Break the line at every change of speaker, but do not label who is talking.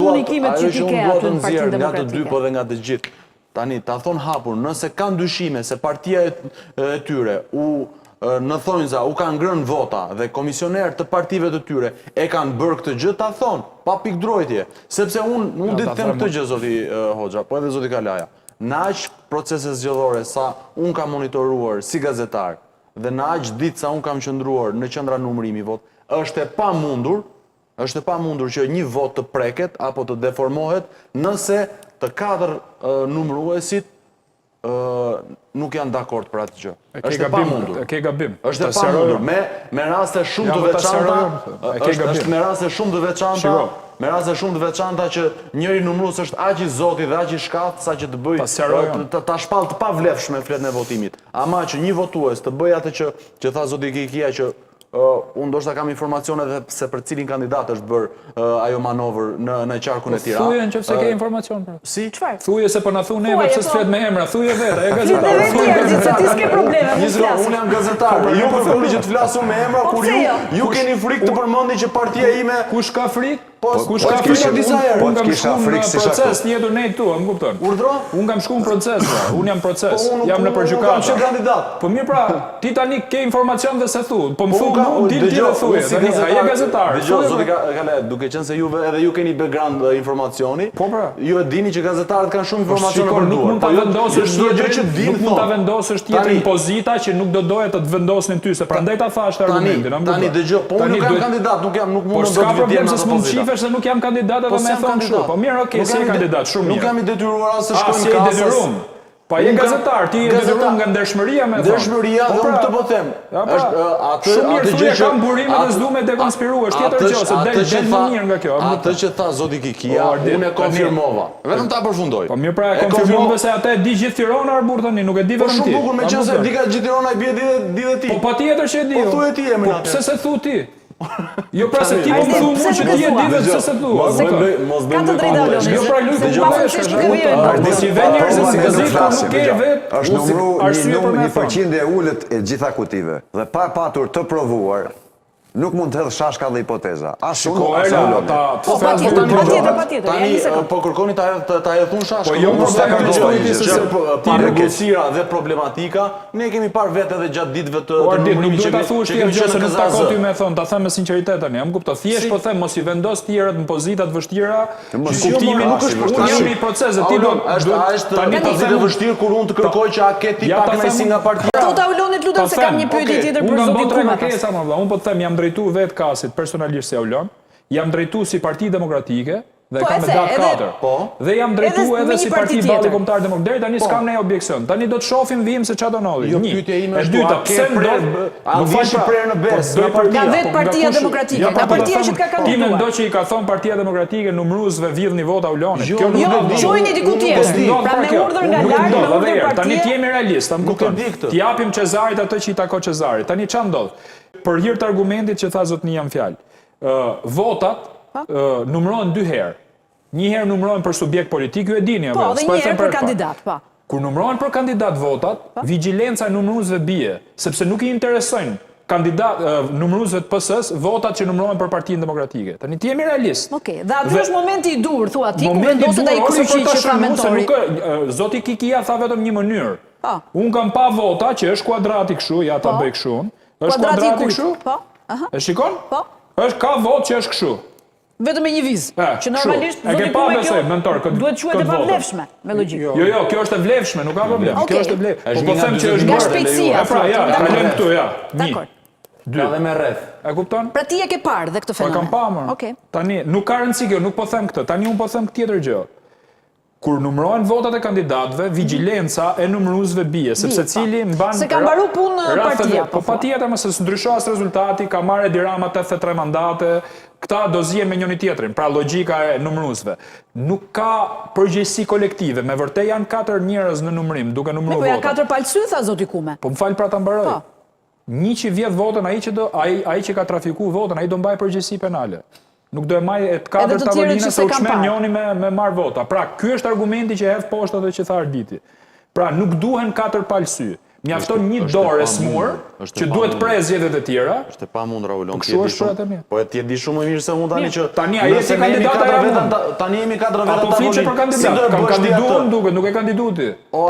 komunikimet që ti ke aty në Partinë
nga të dy
Demokratike?
po dhe nga të gjithë. Tani, ta thonë hapur, nëse kanë dyshime se partia e tyre në thonjza u kanë ngrënë vota dhe komisionerë të partive të tyre e kanë bërë këtë gjë, ta thonë, pa pikdrojtje. Sepse unë ditë them këtë gjë, zoti Hoxha, po edhe zoti Kalaja. Në aq procese zgjedhore sa unë kam monitoruar si gazetar dhe në aq ditë sa unë kam qëndruar në qendra numërimi vot, është e pamundur që një vot të preket apo të deformohet nëse të 4 numëruesit nuk janë dakord për atë gjë. Është e pamundur.
Ke gabim.
Është e pamundur. Me raste shumë të veçanta, me raste shumë të veçanta që njëri numërues është aq i zoti dhe aq i shkath sa që të bëj ta shpall të pavlefshme fletën e votimit. Ama që një votues të bëj atë që tha zoti Kikia që unë ndoshta kam informacione dhe se për cilin kandidat është bërë ajo manovër në qarkun e Tiranë.
Thuje në qëfëse ke informacion, pra.
Si?
Thuje se për në thunë neve pëse s'flet me emra, thuje vetë, e gazetar.
Se ti s'ke probleme, më flasë.
Unë jam gazetar, ju përfuni që të flasu me emra, kur ju keni frikë të përmendi që partia ime...
Kush ka frikë?
Kush ka frikë disa herë?
Unë kam shku në proces një jetu nejtë tu, më kupton.
Urdhro?
Unë kam shku në proces, unë jam proces, jam në përgjukata.
Unë kam që kandidat.
Po mirë pra, ti tani ke informacion dhe se thu, po më thu mu, ti dhe thuje, tani a je gazetar.
Dëgjoj, zoti Kale, duke qenë se juve edhe ju keni background informacioni, ju e dini që gazetarët kanë shumë informacione për duar.
Nuk mund ta vendosësh tjetrin pozita që nuk do doje të të vendosnin ty, se prandaj ta thash të argumentin.
Tani dëgjoj, po unë nuk jam kandidat, nuk mund të do të vjen në opozicion.
Se nuk jam kandidat edhe me thonë shumë. Po mirë, okej, si e kandidat, shumë mirë.
Nuk jam i detyruar as të shkojmë kasas.
Pa je gazetar, ti je detyruar nga ndershmëria me thonë.
Ndershmëria dhe unë këtë po them.
Shumë mirë, thuje kam burime dhe s'du me dekonspiruar, tjetër gjë, se del më mirë nga kjo.
Atë që tha zoti Kikia, unë e konfirmova. Vetëm ta përfundoj.
Po mirë pra e konfirmova se atë e di gjithë Tirana Arbur tani, nuk e di vetëm ti.
Po shumë bukur me qenë se di ka gjithë Tirana i bie di dhe ti.
Po patjetër që e di.
Po thuaj ti emrin atë.
Po pse se thu ti? Jo pra se ti më thu mua që ti e di vetë se se thu.
Ka të drejtë Aloni.
Jo pra lutë gjë. Mos i vjen njerëzit si gazetë, nuk ke vetë.
Është numru 1% e ulët e gjitha kutive. Dhe pa patur të provuar, nuk mund të hedhë shashka dhe hipoteza. Asë unë, asë unë.
Tani, po kërkoni ta hedhun shashka.
Po jo problemi
që parëgësira dhe problematika, ne kemi parë vetë edhe gjatë ditëve të numërimit që kemi qenë në
nuk takon ty me thonë, ta them me sinqeritet tani, jam kuptoj. Thjesht po them mos i vendos tjerët në pozita të vështira. Kuptimi nuk është unë jam në proces, ti do
është tani pozitë e vështirë kur unë të kërkoj që a ke ti pak kënaqësi nga partia.
Zota Ulonit lutem se kam një pyetje tjetër për zotin Kumatas.
Unë po të them jam drejtu vetë kasit personalisht se Ulon, jam drejtu si Parti Demokratike dhe kam me datë 4. Dhe jam drejtu edhe si Parti Balli Kombëtar Demokratik. Deri tani s'kam ne objeksion. Tani do të shohim vim se çfarë do ndodhi.
Jo, pyetja ime
është dyta, pse
nuk vjen prerë në besë
nga vetë Partia Demokratike, nga partia që ka
kandiduar. Ti mendoj që i ka thon Partia Demokratike numëruesve vjedhni vota Ulonit.
Kjo nuk do. Çojini diku tjetër. Pra me urdhër nga lart, me urdhër partie.
Tani ti jemi realist, tam kupton. Ti japim Cezarit atë që i takon Cezarit. Tani ç'a ndodh? Për hir të argumentit që tha zotni jam fjalë. Votat numërohen 2 herë. Një herë numërohen për subjekt politik, ju e dini apo?
Po, dhe një herë për kandidat, po.
Kur numërohen për kandidat votat, vigjilenca e numëruesve bie, sepse nuk i interesojnë kandidat numëruesve të PS-s votat që numërohen për Partinë Demokratike. Tani ti jemi realist.
Okej, dhe aty është momenti i dur, thua ti, ku vendoset ai kryqi që tha mentori.
Zoti Kikia tha vetëm një mënyrë. Un kam pa vota që është kuadrati kështu, ja ta bëj kështu. Është kuadrati kështu?
Po.
E shikon?
Po.
Është ka votë që është kështu.
Vetëm me një vizë, që normalisht
zoti Kumatas
duhet quhet e pavlefshme, me logjikë.
Jo, kjo është e vlefshme, nuk ka problem. Kjo është e vlefshme. Po them që është
nga shpejtësia.
Pra, ja, kalojmë këtu, ja.
Dakor.
2 dhe me rreth.
E kupton?
Pra ti e ke parë dhe këtë fenomen.
Po kam parë.
Okej.
Tani nuk ka rëndësi kjo, nuk po them këtë. Tani un po them tjetër gjë. Kur numërohen votat e kandidatëve, vigjilenca e numëruesve bie, sepse cili mban
se ka mbaruar punë partia.
Po patjetër, mëse ndryshon rezultati, ka marrë Edi Rama 83 mandate, këta do zihen me njëri tjetrin, pra logjika e numëruesve. Nuk ka përgjegjësi kolektive, me vërtet janë 4 njerëz në numërim, duke numëruar votat.
Po janë 4 palsy, tha zoti Kume.
Po më fal pra ta mbaroj. Një që vjedh votën, ai që ka trafikuar votën, ai do mbaj përgjegjësi penale. Nuk do e maj e të 4 tavolina se u shmen njoni me marrë vota. Pra, ky është argumenti që hedh poshtë atë që tha Arditi. Pra, nuk duhen 4 palsy. Mjafton një dorë e smur, që duhet prej zgjedhjet e tjera.
Është e pamund Raulon,
Kështu është për atë mirë.
Po ti e di shumë më mirë se unë tani që
Tani ai është kandidata e
tani jemi 4 veta
apo fliçe për kandidat, kam kandiduar duket, nuk e kandiduar ti.